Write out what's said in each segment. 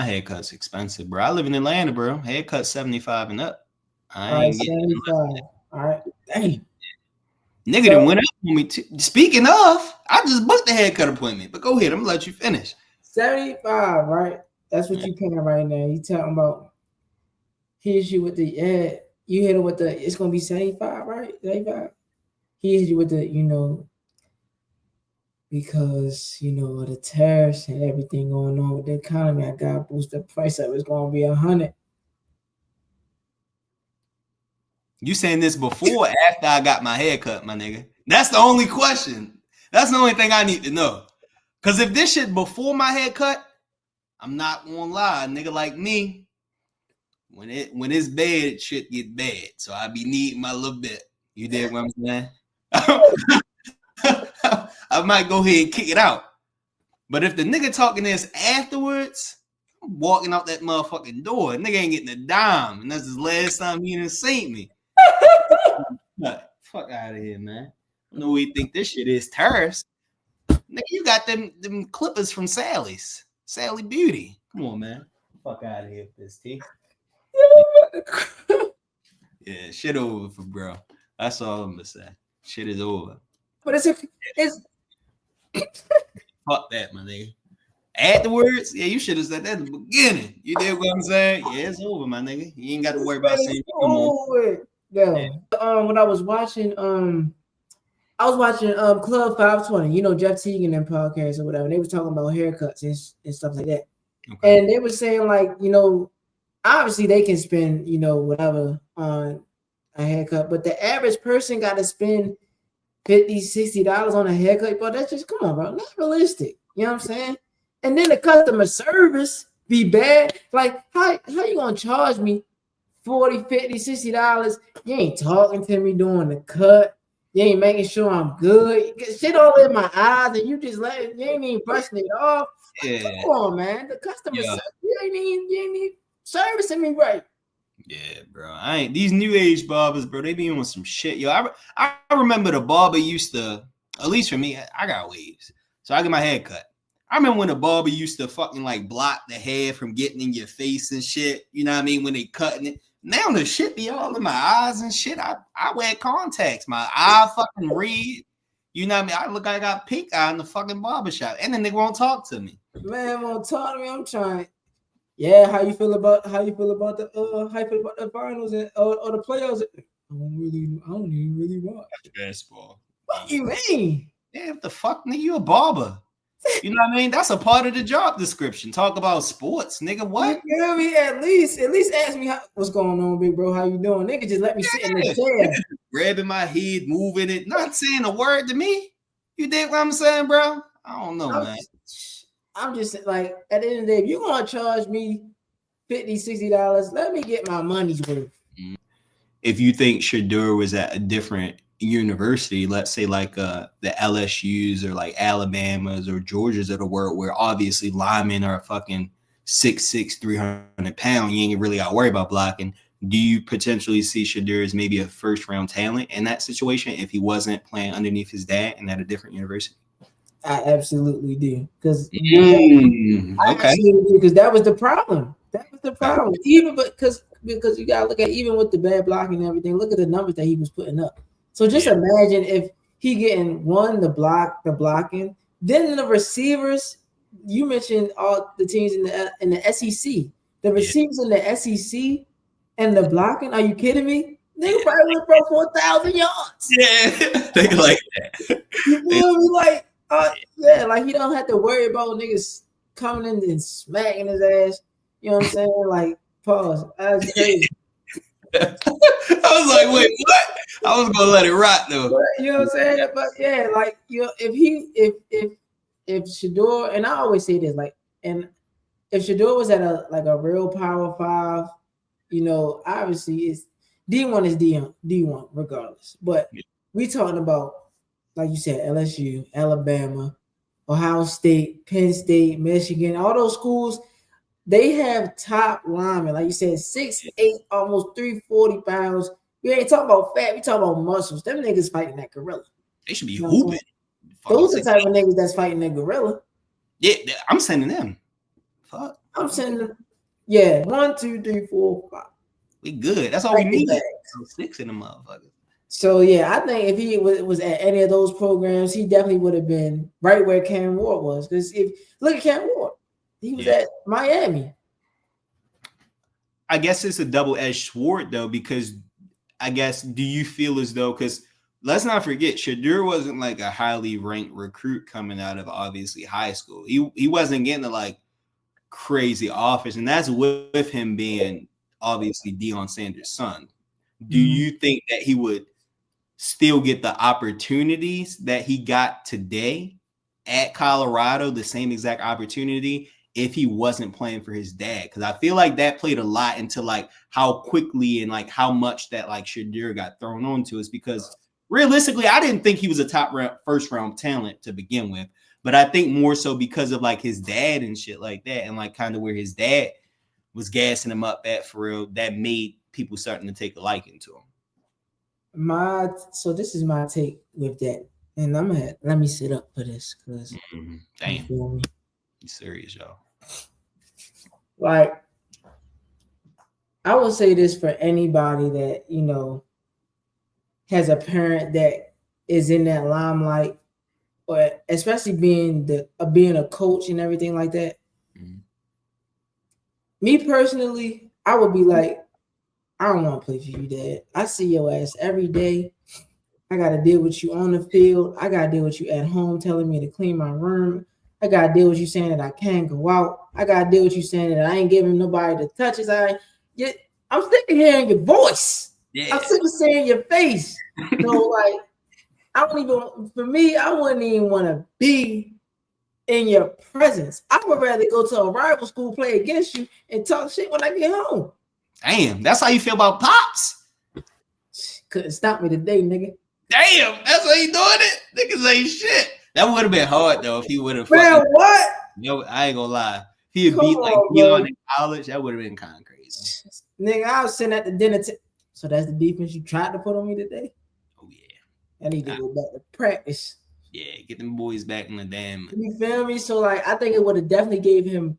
haircut's expensive, bro. I live in Atlanta, bro. Haircut 75 and up. I All right, ain't getting 75. All right. Dang. nigga So done went up on me too. Speaking of, I just booked the haircut appointment. But go ahead, I'm gonna let you finish. 75, right? That's what Yeah. you paying right now. You talking about he hit you with the you hit it with the it's gonna be 75, right? 75. He hit you with the, because of the tariffs and everything going on with the economy, I gotta boost the price up. It's gonna be 100. You saying this before or after I got my haircut, my nigga? That's the only question. That's the only thing I need to know. Cause if this shit before my haircut, I'm not gonna lie, nigga like me, when it's bad, shit get bad. So I be needing my little bit. You dig what I'm saying? I might go ahead and kick it out. But if the nigga talking this afterwards, I'm walking out that motherfucking door. Nigga ain't getting a dime. And that's his last time he done seen me. Fuck out of here, man. I know we think this shit is tariffs. Nigga, you got them clippers from Sally's. Sally Beauty. Come on, man. Fuck out of here with this, T. Yeah, shit over for bro. That's all I'm gonna say. Shit is over. But it's Fuck that, my nigga. Afterwards, yeah, you should have said that in the beginning. You did what I'm saying? Yeah, it's over, my nigga. You ain't got to worry about saying no more. Yeah. When I was watching Club 520, Jeff Teague and them podcasts or whatever. They was talking about haircuts and stuff like that. Okay. And they were saying like, obviously they can spend, whatever on a haircut, but the average person got to spend $50-$60 on a haircut, bro. That's just, come on, bro, not realistic. You know what I'm saying? And then the customer service be bad. Like, how you gonna charge me $40, $50, $60? You ain't talking to me doing the cut. You ain't making sure I'm good. Shit all in my eyes, and you ain't even brushing it off. Yeah. Come on, man. The customer service, you ain't even servicing me right. Yeah, bro. I ain't these new age barbers, bro. They be on some shit. Yo, I remember the barber used to, at least for me, I got waves. So I get my hair cut. I remember when the barber used to fucking like block the hair from getting in your face and shit. You know what I mean? When they cutting it. Now the shit be all in my eyes and shit. I wear contacts. My eye fucking read. You know what I mean? I look like I got pink eye in the fucking barbershop. And then they won't talk to me. Man, won't talk to me. I'm trying. Yeah, how you feel about the finals and or the playoffs? I don't even really watch basketball. What do you mean? Yeah, what the fuck, nigga? You a barber. You know what I mean? That's a part of the job description. Talk about sports, nigga. What? You feel me? At least ask me what's going on, big bro. How you doing? Nigga, just let me sit in the chair. Grabbing my head, moving it, not saying a word to me. You dig what I'm saying, bro? I don't know, man. I'm just like, at the end of the day, if you're gonna charge me $50-$60, let me get my money's worth. If you think Shedeur was at a different university, let's say like the LSU's or like Alabama's or Georgia's of the world, where obviously linemen are fucking 6'6", 300 pounds, you ain't really got to worry about blocking. Do you potentially see Shedeur as maybe a first round talent in that situation if he wasn't playing underneath his dad and at a different university? I absolutely do, because okay, because that was the problem. That was the problem. Even because you gotta look at, even with the bad blocking and everything, look at the numbers that he was putting up. So just imagine if he getting the blocking, then the receivers. You mentioned all the teams in the SEC. The receivers in the SEC and the blocking. Are you kidding me? They probably went for 4,000 yards. Yeah, they like that. You feel me? Like. Like he don't have to worry about niggas coming in and smacking his ass. You know what I'm saying? Like, pause. That's crazy. I was like, wait, what? I was gonna let it rock though. But, you know what I'm saying? But yeah, like, if Shedeur, and I always say this, like, and if Shedeur was at a real Power 5, obviously it's D1 is D1 regardless. But we talking about, like you said, LSU, Alabama, Ohio State, Penn State, Michigan, all those schools, they have top linemen. Like you said, 6'8", almost 340 pounds. We ain't talking about fat, we talking about muscles. Them niggas fighting that gorilla. They should be hooping. Those are the type of niggas that's fighting that gorilla. Yeah, I'm sending them. Fuck. I'm saying, yeah, 1, 2, 3, 4, 5. We good. That's all we need. 6 in the motherfucker. So yeah, I think if he was at any of those programs, he definitely would have been right where Cam Ward was. Because if look at Cam Ward, he was at Miami. I guess it's a double-edged sword though, because I guess do you feel as though, because let's not forget, Shadur wasn't like a highly ranked recruit coming out of obviously high school. He wasn't getting to like crazy offers, and that's with him being obviously Deion Sanders' son. Do you think that he would still get the opportunities that he got today at Colorado, the same exact opportunity, if he wasn't playing for his dad? Because I feel like that played a lot into like how quickly and like how much that like Shadur got thrown onto us, because realistically, I didn't think he was a top first round talent to begin with, but I think more so because of like his dad and shit like that, and like kind of where his dad was gassing him up at for real, that made people starting to take a liking to him. So this is my take with that, and let me sit up for this because damn, you feel me? You serious, y'all? Like, I would say this for anybody that has a parent that is in that limelight, or especially being a coach and everything like that. Me personally, I would be like, I don't want to play for you, Dad. I see your ass every day. I got to deal with you on the field. I got to deal with you at home telling me to clean my room. I got to deal with you saying that I can't go out. I got to deal with you saying that I ain't giving nobody the touches. I'm sick of hearing your voice. Yeah. I'm sick of seeing your face. So, like, for me, I wouldn't even want to be in your presence. I would rather go to a rival school, play against you, and talk shit when I get home. Damn, that's how you feel about Pops? Couldn't stop me today, nigga. Damn, that's how you doing it? Niggas ain't shit. That would have been hard though if he would have. Man, what? Yo, I ain't gonna lie. If he had beat like Deion in college, that would have been kind of crazy. Nigga, I was sitting at the dinner. So that's the defense you tried to put on me today? Oh yeah. I need to go back to practice. Yeah, get them boys back in the damn. You feel me? So like, I think it would have definitely gave him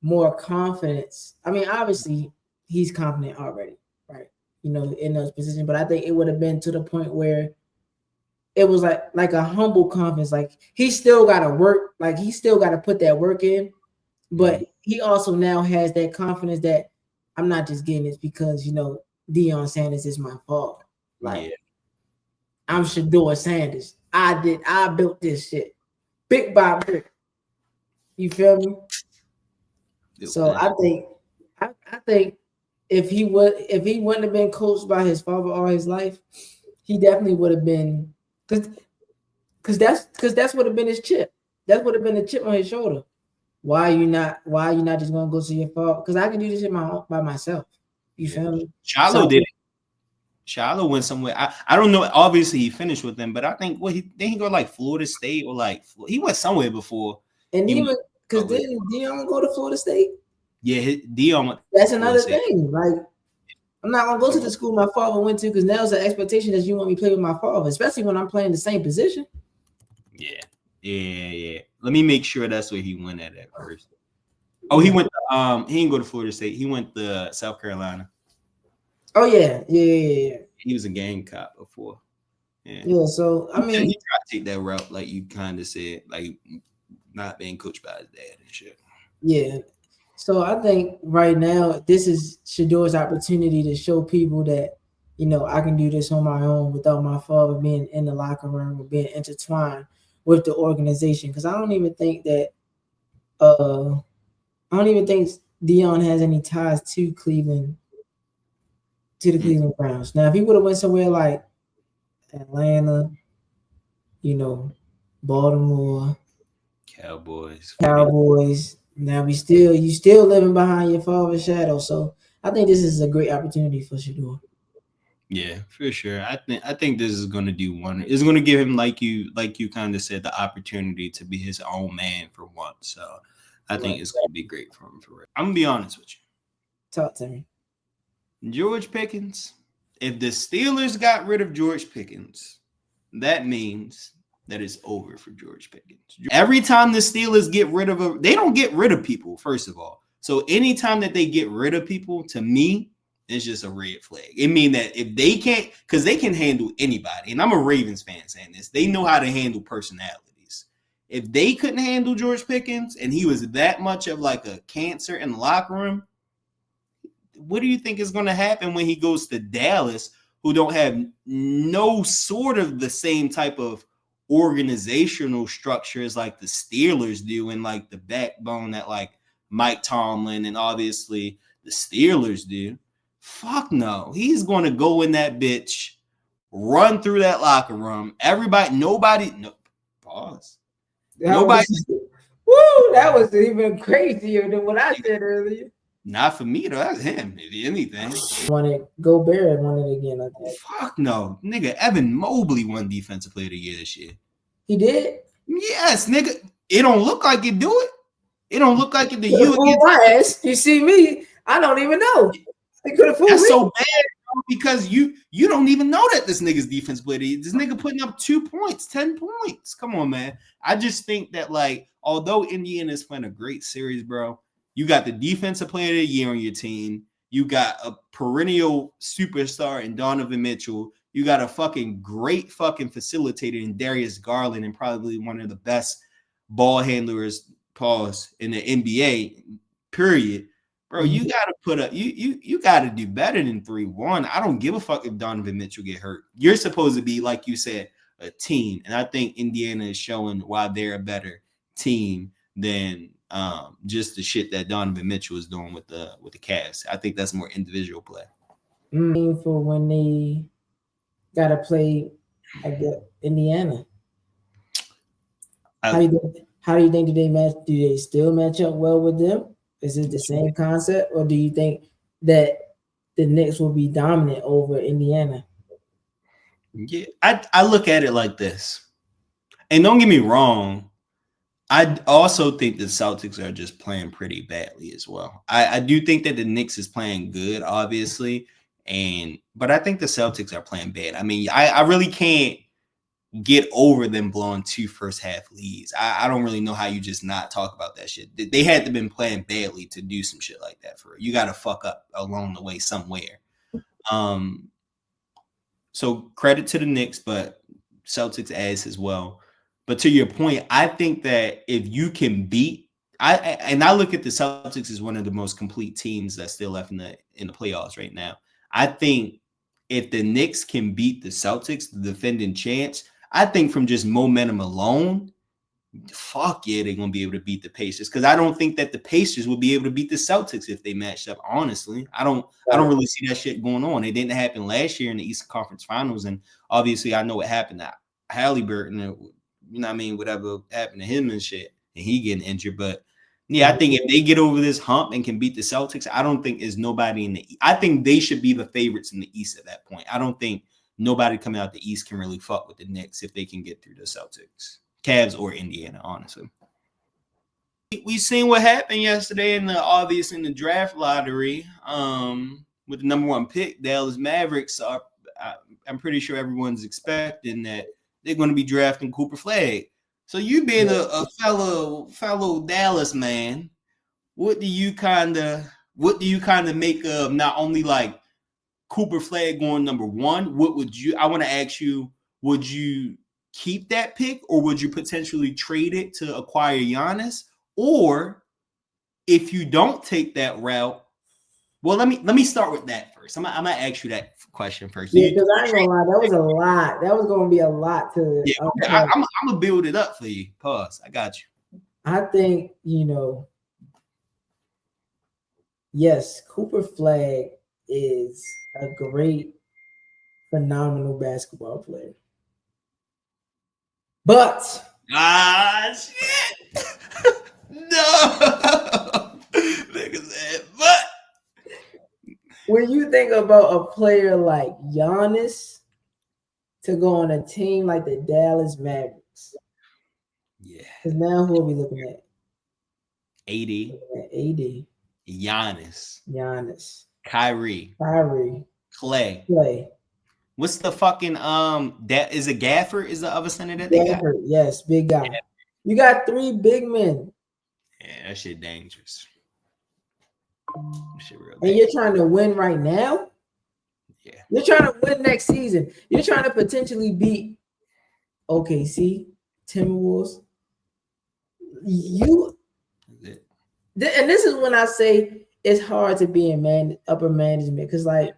more confidence. I mean, obviously he's confident already, right? In those positions, but I think it would have been to the point where it was like a humble confidence. Like he still got to work, like he still got to put that work in, but he also now has that confidence that I'm not just getting this because Deion Sanders is my father. Like I'm Shador Sanders. I built this shit brick by brick. You feel me? So I think if he wouldn't have been coached by his father all his life, he definitely would have been, because that's would have been his chip. That would have been a chip on his shoulder. Why are you not just gonna go to your father? Because I can do this shit by myself. You feel me? Shiloh did it. Shiloh went somewhere. I don't know. Obviously, he finished with them, but I think he go like Florida State or like he went somewhere before. And even because didn't Deion go to Florida State? Yeah, Deion. That's another thing. Like, I'm not gonna go to the school my father went to because now it's an expectation that you want me to play with my father, especially when I'm playing the same position. Yeah. Let me make sure that's where he went at first. Oh, he went. He didn't go to Florida State. He went to South Carolina. Oh yeah. He was a Gamecock before. Yeah. So I mean, he tried to take that route, like you kind of said, like not being coached by his dad and shit. Yeah. So I think right now this is Shador's opportunity to show people that I can do this on my own without my father being in the locker room or being intertwined with the organization. Because I don't even think Deion has any ties to Cleveland. To the Cleveland Browns. Now, if he would have went somewhere like Atlanta, Baltimore, Cowboys. Now you still living behind your father's shadow. So I think this is a great opportunity for Shador. Yeah, for sure. I think this is going to do wonder. It's going to give him, like you kind of said, the opportunity to be his own man for once. So I think it's going to be great for him. For real. I'm gonna be honest with you. Talk to me. George Pickens, if the Steelers got rid of George Pickens, that means that it's over for George Pickens. Every time the Steelers get rid of they don't get rid of people, first of all. So anytime that they get rid of people, to me, it's just a red flag. It means that if they can't, because they can handle anybody, and I'm a Ravens fan saying this, they know how to handle personalities. If they couldn't handle George Pickens and he was that much of like a cancer in the locker room, what do you think is going to happen when he goes to Dallas, who don't have no sort of the same type of organizational structure as like the Steelers do, and like the backbone that like Mike Tomlin and obviously the Steelers do? Fuck no. He's going to go in that bitch, run through that locker room. Pause. That was even crazier than what I said earlier. Not for me, though. That's him, if anything. Gobert won it again, I think. Fuck no. Nigga, Evan Mobley won Defensive Player of the Year this year. He did? Yes, nigga. It don't look like it do it. It don't look like it to you. You see me, I don't even know. They could have fooled me. That's so bad, bro, because you don't even know that this nigga's defense player. This nigga putting up 2 points, 10 points. Come on, man. I just think that, like, although Indiana is playing a great series, bro, you got the defensive player of the year on your team. You got a perennial superstar in Donovan Mitchell. You got a fucking great fucking facilitator in Darius Garland, and probably one of the best ball handlers, pause, in the NBA, period. Bro, you gotta put up. You gotta do better than 3-1. I don't give a fuck if Donovan Mitchell get hurt. You're supposed to be, like you said, a team, and I think Indiana is showing why they're a better team than just the shit that Donovan Mitchell is doing with the Cavs. I think that's more individual play. For when they gotta play, I guess, Indiana. How do you think do they still match up well with them? Is it the same concept, or do you think that the Knicks will be dominant over Indiana? Yeah, I look at it like this. And don't get me wrong, I also think the Celtics are just playing pretty badly as well. I do think that the Knicks is playing good, obviously, but I think the Celtics are playing bad. I mean, I really can't get over them blowing 2 first half leads. I don't really know how you just not talk about that shit. They had to been playing badly to do some shit like that. For you got to fuck up along the way somewhere. So credit to the Knicks, but Celtics ass as well. But to your point, I think that if you can beat, I look at the Celtics as one of the most complete teams that's still left in the playoffs right now. I think if the Knicks can beat the Celtics, the defending champs, I think from just momentum alone, fuck yeah, they're gonna be able to beat the Pacers. Because I don't think that the Pacers will be able to beat the Celtics if they matched up. Honestly, I don't really see that shit going on. It didn't happen last year in the Eastern Conference Finals, and obviously I know what happened to Halliburton. You know what I mean? Whatever happened to him and shit, and he getting injured. But yeah, I think if they get over this hump and can beat the Celtics, I don't think there's nobody in the. I think they should be the favorites in the East at that point. I don't think nobody coming out the East can really fuck with the Knicks if they can get through the Celtics, Cavs, or Indiana, honestly. We seen what happened yesterday in the draft lottery with the number 1 pick, Dallas Mavericks. I'm pretty sure everyone's expecting that they're going to be drafting Cooper Flag. So you being a fellow Dallas man, what do you kind of make of not only like Cooper Flag going number 1? I want to ask you, would you keep that pick, or would you potentially trade it to acquire Giannis? Or if you don't take that route, well, let me start with that first. I'm gonna ask you that question first. Yeah, because I ain't gonna lie, that was a lot. That was gonna be a lot to. Yeah, I'm gonna build it up for you. Pause. I got you. I think yes, Cooper Flag is a great, phenomenal basketball player. But shit. No. Nigga said, but when you think about a player like Giannis to go on a team like the Dallas Mavericks, yeah. Because now who are we looking at? AD. Giannis. Kyrie. Clay. What's the fucking that is it Gafford is the other center that they got? Yes, big guy. Yeah. You got 3 big men. Yeah, that shit dangerous. Shit real and you're trying to win right now. Yeah. You're trying to win next season. You're trying to potentially beat OKC, Timberwolves. And this is when I say it's hard to be in upper management, because like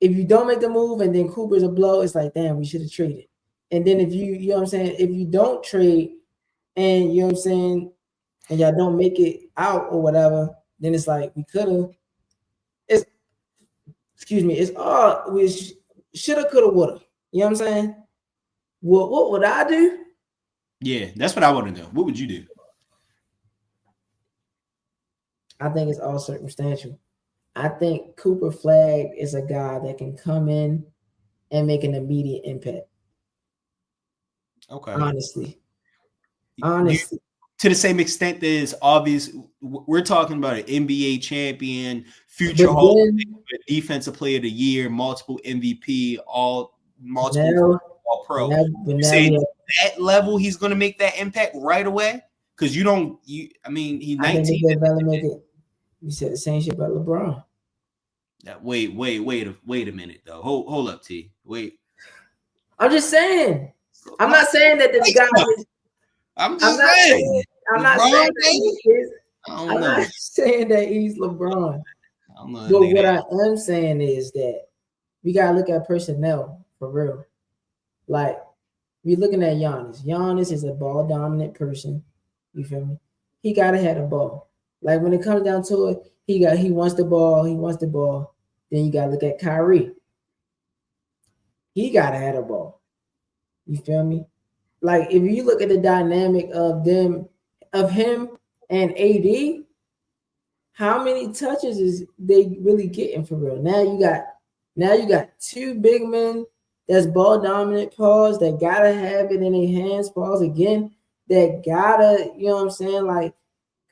if you don't make the move and then Cooper's a blow, it's like, damn, we should have traded. And then if you know what I'm saying, if you don't trade and you know what I'm saying, and y'all don't make it out or whatever, then it's like we could have. It's all we shoulda, coulda, woulda. You know what I'm saying? What would I do? Yeah, that's what I want to know. What would you do? I think it's all circumstantial. I think Cooper Flag is a guy that can come in and make an immediate impact. Okay. Honestly. To the same extent as obvious, we're talking about an NBA champion, future Hall of Fame, defensive player of the year, multiple MVP, multiple All Pro. You say that level, he's going to make that impact right away? Because he's 19. You said the same shit about LeBron. Wait a minute though. Hold up, T. Wait. I'm just saying. I'm not saying that the guy is. I'm not saying that he's LeBron. But what I am saying is that we gotta look at personnel for real. Like we're looking at Giannis. Giannis is a ball dominant person. You feel me? He gotta have the ball. Like when it comes down to it, he wants the ball. Then you gotta look at Kyrie. He gotta have the ball. You feel me? Like if you look at the dynamic of him and AD, how many touches is they really getting for real? Now you got two big men that's ball dominant, pause, that gotta have it in their hands, pause again, that gotta, you know what I'm saying? Like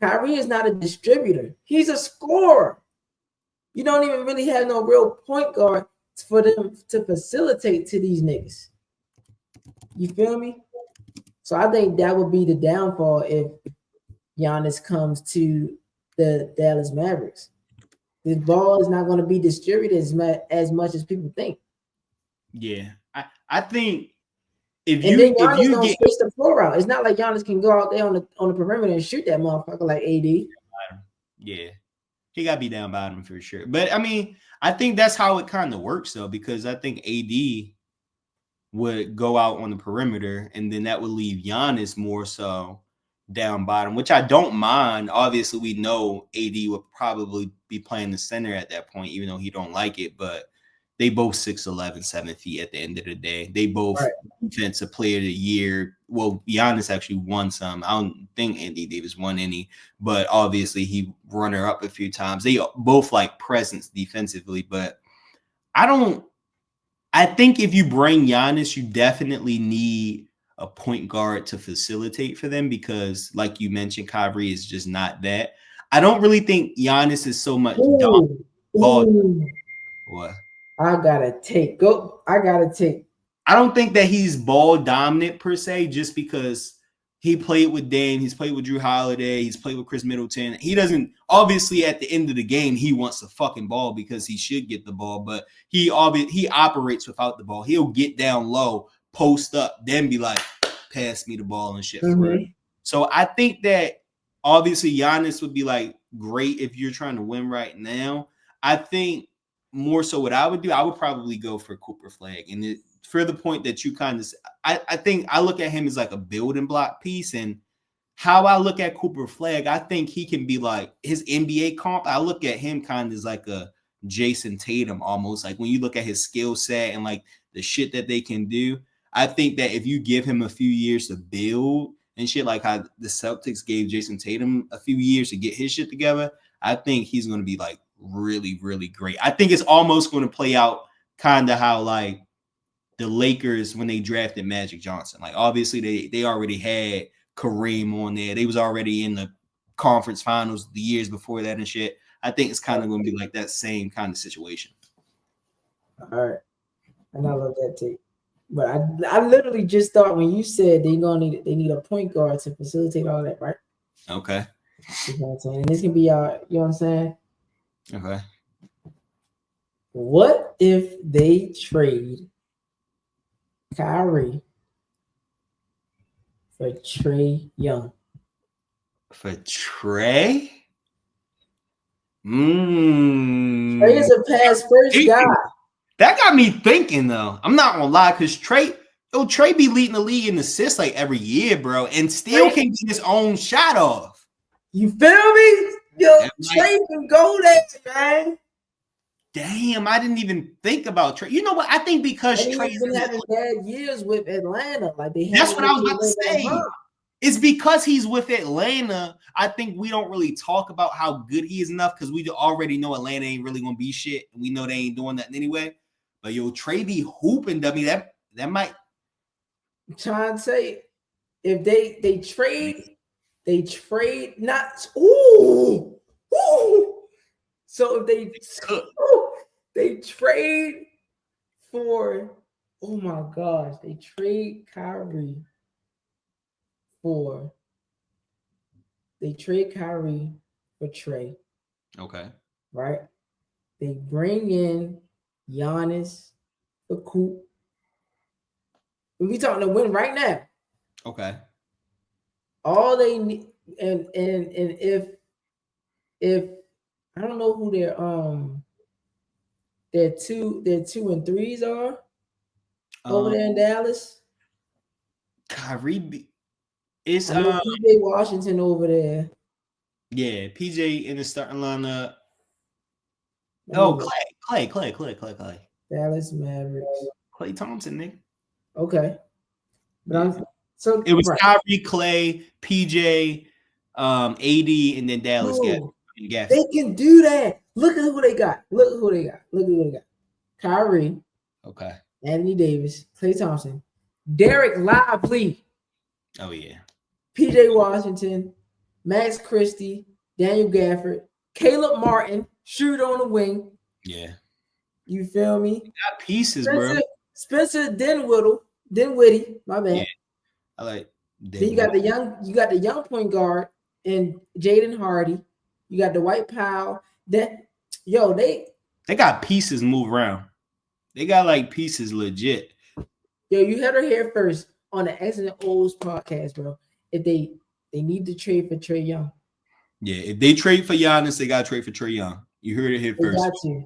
Kyrie is not a distributor, he's a scorer. You don't even really have no real point guard for them to facilitate to these niggas. You feel me? So I think that would be the downfall if Giannis comes to the Dallas Mavericks. The ball is not going to be distributed as much as people think. Yeah, I think if you don't switch the floor out, it's not like Giannis can go out there on the perimeter and shoot that motherfucker like AD. Yeah, he got to be down bottom for sure. But I mean, I think that's how it kind of works though, because I think AD would go out on the perimeter, and then that would leave Giannis more so down bottom, which I don't mind. Obviously, we know AD would probably be playing the center at that point, even though he don't like it. But they both 6'11", 7 feet at the end of the day. They both defensive player of the year. Well, Giannis actually won some. I don't think Anthony Davis won any, but obviously he runner up a few times. They both like presence defensively, but I think if you bring Giannis, you definitely need a point guard to facilitate for them, because like you mentioned, Kyrie is just not that. I don't really think Giannis is so much ball. What? I gotta take. I don't think that he's ball dominant per se, just because he played with Dame, he's played with Drew Holiday, he's played with Chris Middleton. He doesn't, obviously at the end of the game, he wants the fucking ball because he should get the ball, but he operates without the ball. He'll get down low, post up, then be like, pass me the ball and shit. So I think that obviously Giannis would be like great if you're trying to win right now. I think more so what I would do, I would probably go for Cooper Flag. And for the point that you kind of, I think I look at him as like a building block piece. And how I look at Cooper Flag, I think he can be like his NBA comp. I look at him kind of as like a Jason Tatum almost. Like when you look at his skill set and like the shit that they can do, I think that if you give him a few years to build and shit, like how the Celtics gave Jason Tatum a few years to get his shit together, I think he's going to be like really, really great. I think it's almost going to play out kind of how like the Lakers when they drafted Magic Johnson. Like obviously they already had Kareem on there. They was already in the conference finals the years before that and shit. I think it's kind of going to be like that same kind of situation. All right. And I love that take. But I literally just thought when you said they need a point guard to facilitate all that, right? Okay. You know what I'm saying? And this can be our, you know what I'm saying? Okay. What if they trade Kyrie for Trae Young? For Trae? Trae is a pass first guy. That got me thinking though. I'm not gonna lie, because Trae be leading the league in assists like every year, bro, and still can get his own shot off. You feel me? Yo, Trae can go there, man. Damn, I didn't even think about Trae. You know what? I think because Trae's been having bad years with Atlanta, like they. That's what I was about to say. It's because he's with Atlanta. I think we don't really talk about how good he is enough because we already know Atlanta ain't really gonna be shit, and we know they ain't doing nothing anyway. But yo, Trae be hooping, dummy. That might. I'm trying to say, if they trade not. Ooh. So if they trade for, oh my gosh, they trade Kyrie for Trae. Okay. Right? They bring in Giannis for Coop. We talking to win right now. Okay. All they need, and if I don't know who their 2 and 3s are over there in Dallas. Kyrie is PJ Washington over there. Yeah, PJ in the starting lineup. Oh, Clay. Dallas Mavericks. Klay Thompson, nigga. Okay. But so it was right. Kyrie, Clay, PJ, AD, and then Dallas Gafford. They can do that. Look at who they got. Kyrie. Okay. Anthony Davis, Klay Thompson, Derek Lively. Oh yeah. PJ Washington, Max Christie, Daniel Gafford, Caleb Martin, shoot on the wing. Yeah. You feel me? Got pieces, bro. Spencer Dinwiddie, my bad. Yeah. I like then you got the young point guard and Jaden Hardy. You got the White Powell. They got pieces move around. They got like pieces legit. Yo, you heard her here first on the X and the O's podcast, bro. If they need to trade for Trae Young. Yeah, if they trade for Giannis, they got to trade for Trae Young. You heard it here first. Got to.